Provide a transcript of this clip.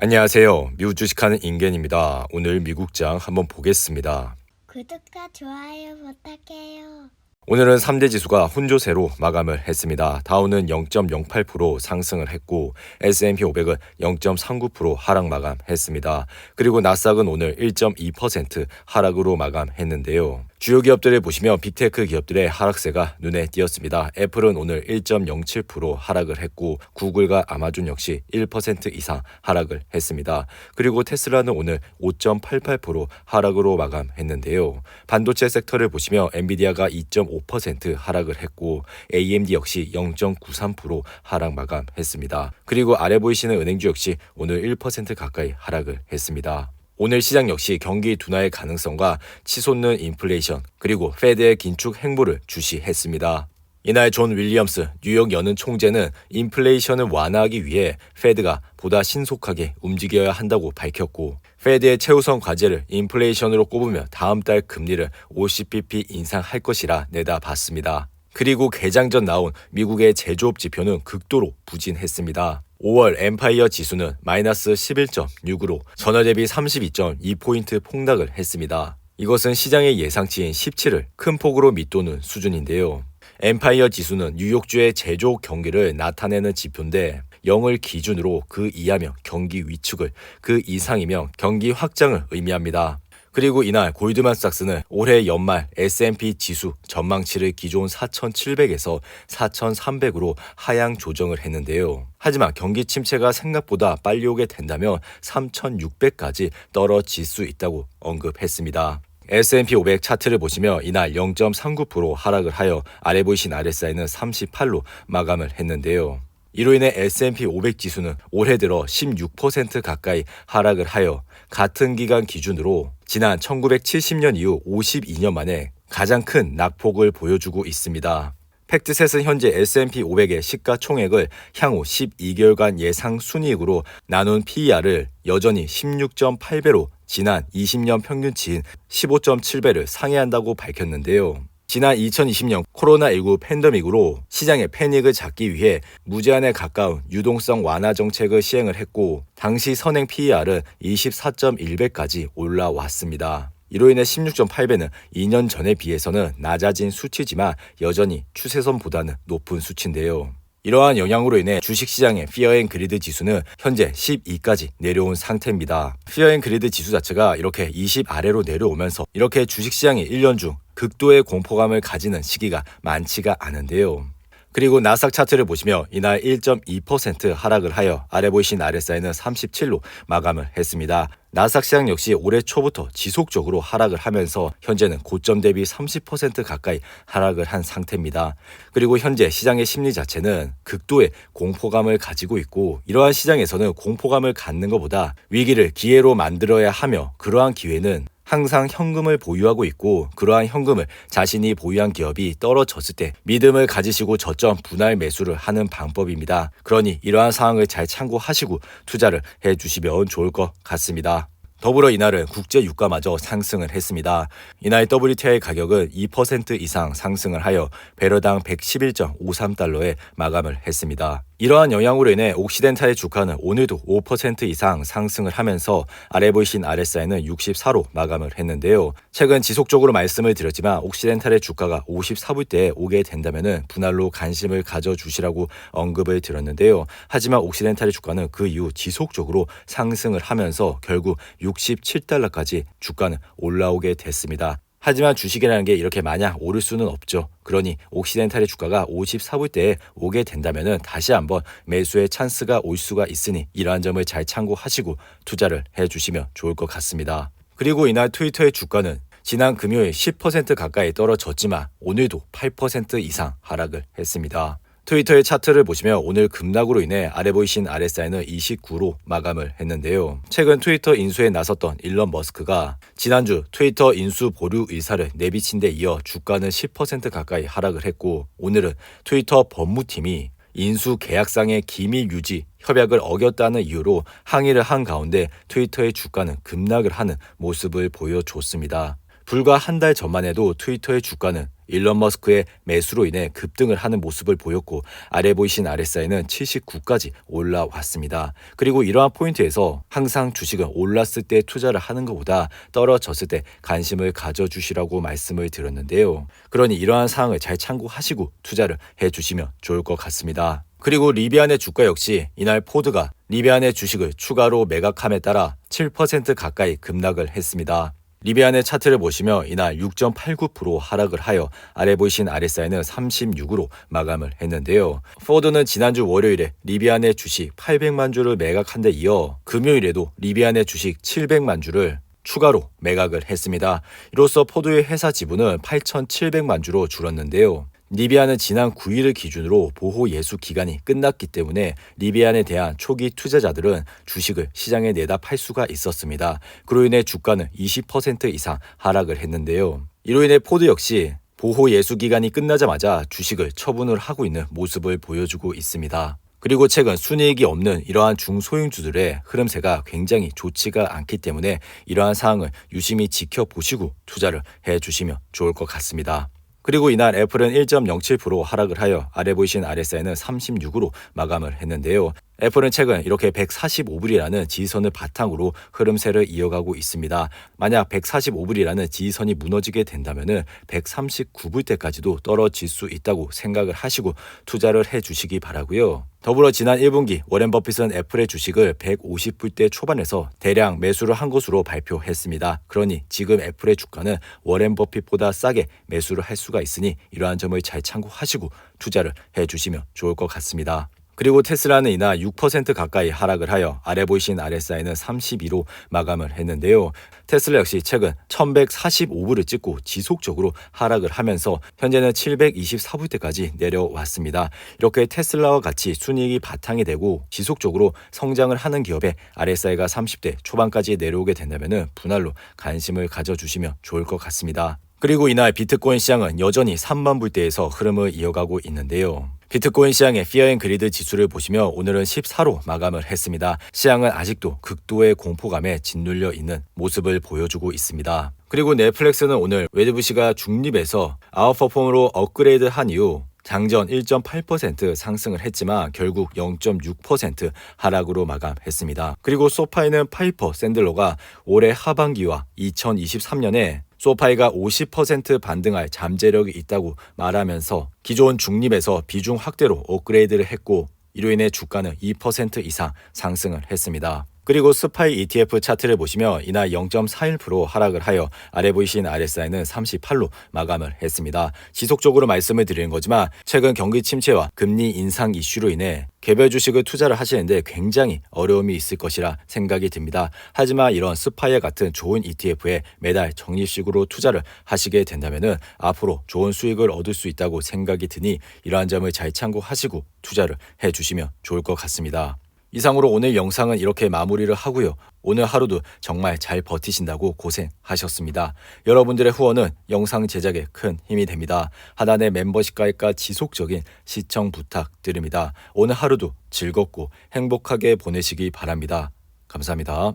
안녕하세요. 미국 주식하는 임겐입니다. 오늘 미국장 한번 보겠습니다. 구독과 좋아요 부탁해요. 오늘은 3대 지수가 혼조세로 마감을 했습니다. 다우는 0.08% 상승을 했고 S&P 500은 0.39% 하락 마감했습니다. 그리고 나스닥은 오늘 1.2% 하락으로 마감했는데요. 주요 기업들을 보시면 빅테크 기업들의 하락세가 눈에 띄었습니다. 애플은 오늘 1.07% 하락을 했고 구글과 아마존 역시 1% 이상 하락을 했습니다. 그리고 테슬라는 오늘 5.88% 하락으로 마감했는데요. 반도체 섹터를 보시면 엔비디아가 2.5% 하락을 했고 AMD 역시 0.93% 하락 마감했습니다. 그리고 아래 보이시는 은행주 역시 오늘 1% 가까이 하락을 했습니다. 오늘 시장 역시 경기 둔화의 가능성과 치솟는 인플레이션 그리고 페드의 긴축 행보를 주시했습니다. 이날 존 윌리엄스 뉴욕 연은 총재는 인플레이션을 완화하기 위해 페드가 보다 신속하게 움직여야 한다고 밝혔고 페드의 최우선 과제를 인플레이션으로 꼽으며 다음 달 금리를 50bp 인상할 것이라 내다봤습니다. 그리고 개장 전 나온 미국의 제조업 지표는 극도로 부진했습니다. 5월 엠파이어 지수는 마이너스 11.6으로 전월 대비 32.2포인트 폭락을 했습니다. 이것은 시장의 예상치인 17을 큰 폭으로 밑도는 수준인데요. 엠파이어 지수는 뉴욕주의 제조업 경기를 나타내는 지표인데 0을 기준으로 그 이하면 경기 위축을, 그 이상이면 경기 확장을 의미합니다. 그리고 이날 골드만삭스는 올해 연말 S&P 지수 전망치를 기존 4,700에서 4,300으로 하향 조정을 했는데요. 하지만 경기 침체가 생각보다 빨리 오게 된다면 3,600까지 떨어질 수 있다고 언급했습니다. S&P 500 차트를 보시면 이날 0.39% 하락을 하여 아래 보이신 RSI는 38로 마감을 했는데요. 이로 인해 S&P 500 지수는 올해 들어 16% 가까이 하락을 하여 같은 기간 기준으로 지난 1970년 이후 52년 만에 가장 큰 낙폭을 보여주고 있습니다. 팩트셋은 현재 S&P 500의 시가총액을 향후 12개월간 예상 순이익으로 나눈 PER을 여전히 16.8배로 지난 20년 평균치인 15.7배를 상회한다고 밝혔는데요. 지난 2020년 코로나19 팬데믹으로 시장의 패닉을 잡기 위해 무제한에 가까운 유동성 완화 정책을 시행을 했고 당시 선행 PER은 24.1배까지 올라왔습니다. 이로 인해 16.8배는 2년 전에 비해서는 낮아진 수치지만 여전히 추세선보다는 높은 수치인데요. 이러한 영향으로 인해 주식시장의 피어 앤 그리드 지수는 현재 12까지 내려온 상태입니다. 피어 앤 그리드 지수 자체가 이렇게 20 아래로 내려오면서 이렇게 주식시장이 1년 중 극도의 공포감을 가지는 시기가 많지가 않은데요. 그리고 나스닥 차트를 보시면 이날 1.2% 하락을 하여 아래 보이신 RSI는 37로 마감을 했습니다. 나스닥 시장 역시 올해 초부터 지속적으로 하락을 하면서 현재는 고점 대비 30% 가까이 하락을 한 상태입니다. 그리고 현재 시장의 심리 자체는 극도의 공포감을 가지고 있고 이러한 시장에서는 공포감을 갖는 것보다 위기를 기회로 만들어야 하며 그러한 기회는 항상 현금을 보유하고 있고 그러한 현금을 자신이 보유한 기업이 떨어졌을 때 믿음을 가지시고 저점 분할 매수를 하는 방법입니다. 그러니 이러한 상황을 잘 참고하시고 투자를 해주시면 좋을 것 같습니다. 더불어 이날은 국제 유가마저 상승을 했습니다. 이날 WTI 가격은 2% 이상 상승을 하여 배럴당 111.53달러에 마감을 했습니다. 이러한 영향으로 인해 옥시덴탈의 주가는 오늘도 5% 이상 상승을 하면서 아래 보이신 RSI는 64로 마감을 했는데요. 최근 지속적으로 말씀을 드렸지만 옥시덴탈의 주가가 54불대에 오게 된다면 분할로 관심을 가져주시라고 언급을 드렸는데요. 하지만 옥시덴탈의 주가는 그 이후 지속적으로 상승을 하면서 결국 67달러까지 주가는 올라오게 됐습니다. 하지만 주식이라는 게 이렇게 마냥 오를 수는 없죠. 그러니 옥시덴탈의 주가가 54불대에 오게 된다면 다시 한번 매수의 찬스가 올 수가 있으니 이러한 점을 잘 참고하시고 투자를 해주시면 좋을 것 같습니다. 그리고 이날 트위터의 주가는 지난 금요일 10% 가까이 떨어졌지만 오늘도 8% 이상 하락을 했습니다. 트위터의 차트를 보시면 오늘 급락으로 인해 아래 보이신 RSI는 29로 마감을 했는데요. 최근 트위터 인수에 나섰던 일론 머스크가 지난주 트위터 인수 보류 의사를 내비친 데 이어 주가는 10% 가까이 하락을 했고 오늘은 트위터 법무팀이 인수 계약상의 기밀 유지 협약을 어겼다는 이유로 항의를 한 가운데 트위터의 주가는 급락을 하는 모습을 보여줬습니다. 불과 한 달 전만 해도 트위터의 주가는 일론 머스크의 매수로 인해 급등을 하는 모습을 보였고 아래 보이신 RSI는 79까지 올라왔습니다. 그리고 이러한 포인트에서 항상 주식은 올랐을 때 투자를 하는 것보다 떨어졌을 때 관심을 가져주시라고 말씀을 드렸는데요. 그러니 이러한 사항을 잘 참고하시고 투자를 해주시면 좋을 것 같습니다. 그리고 리비안의 주가 역시 이날 포드가 리비안의 주식을 추가로 매각함에 따라 7% 가까이 급락을 했습니다. 리비안의 차트를 보시면 이날 6.89% 하락을 하여 아래 보이신 RSI는 36으로 마감을 했는데요. 포드는 지난주 월요일에 리비안의 주식 800만 주를 매각한 데 이어 금요일에도 리비안의 주식 700만 주를 추가로 매각을 했습니다. 이로써 포드의 회사 지분은 8,700만 주로 줄었는데요. 리비안은 지난 9일을 기준으로 보호 예수 기간이 끝났기 때문에 리비안에 대한 초기 투자자들은 주식을 시장에 내다 팔 수가 있었습니다. 그로 인해 주가는 20% 이상 하락을 했는데요. 이로 인해 포드 역시 보호 예수 기간이 끝나자마자 주식을 처분을 하고 있는 모습을 보여주고 있습니다. 그리고 최근 순이익이 없는 이러한 중소형주들의 흐름세가 굉장히 좋지가 않기 때문에 이러한 사항을 유심히 지켜보시고 투자를 해주시면 좋을 것 같습니다. 그리고 이날 애플은 1.07% 하락을 하여 아래 보이신 RSI는 36으로 마감을 했는데요. 애플은 최근 이렇게 145불이라는 지지선을 바탕으로 흐름세를 이어가고 있습니다. 만약 145불이라는 지지선이 무너지게 된다면 139불대까지도 떨어질 수 있다고 생각을 하시고 투자를 해주시기 바라고요. 더불어 지난 1분기 워렌 버핏은 애플의 주식을 150불대 초반에서 대량 매수를 한 것으로 발표했습니다. 그러니 지금 애플의 주가는 워렌 버핏보다 싸게 매수를 할 수가 있으니 이러한 점을 잘 참고하시고 투자를 해주시면 좋을 것 같습니다. 그리고 테슬라는 이날 6% 가까이 하락을 하여 아래 보이신 RSI는 32로 마감을 했는데요. 테슬라 역시 최근 1145불을 찍고 지속적으로 하락을 하면서 현재는 724불대까지 내려왔습니다. 이렇게 테슬라와 같이 순이익이 바탕이 되고 지속적으로 성장을 하는 기업에 RSI가 30대 초반까지 내려오게 된다면 분할로 관심을 가져주시면 좋을 것 같습니다. 그리고 이날 비트코인 시장은 여전히 3만 불대에서 흐름을 이어가고 있는데요. 비트코인 시장의 Fear and Greed 지수를 보시면 오늘은 14로 마감을 했습니다. 시장은 아직도 극도의 공포감에 짓눌려 있는 모습을 보여주고 있습니다. 그리고 넷플릭스는 오늘 웨드부시가 중립에서 아웃퍼폼으로 업그레이드한 이후 장전 1.8% 상승을 했지만 결국 0.6% 하락으로 마감했습니다. 그리고 소파이는 파이퍼 샌들러가 올해 하반기와 2023년에 소파이가 50% 반등할 잠재력이 있다고 말하면서 기존 중립에서 비중 확대로 업그레이드를 했고 이로 인해 주가는 2% 이상 상승을 했습니다. 그리고 스파이 ETF 차트를 보시면 이날 0.41% 하락을 하여 아래 보이신 RSI는 38로 마감을 했습니다. 지속적으로 말씀을 드리는 거지만 최근 경기 침체와 금리 인상 이슈로 인해 개별 주식을 투자를 하시는데 굉장히 어려움이 있을 것이라 생각이 듭니다. 하지만 이런 스파이와 같은 좋은 ETF에 매달 적립식으로 투자를 하시게 된다면 앞으로 좋은 수익을 얻을 수 있다고 생각이 드니 이러한 점을 잘 참고하시고 투자를 해주시면 좋을 것 같습니다. 이상으로 오늘 영상은 이렇게 마무리를 하고요. 오늘 하루도 정말 잘 버티신다고 고생하셨습니다. 여러분들의 후원은 영상 제작에 큰 힘이 됩니다. 하단의 멤버십 가입과 지속적인 시청 부탁드립니다. 오늘 하루도 즐겁고 행복하게 보내시기 바랍니다. 감사합니다.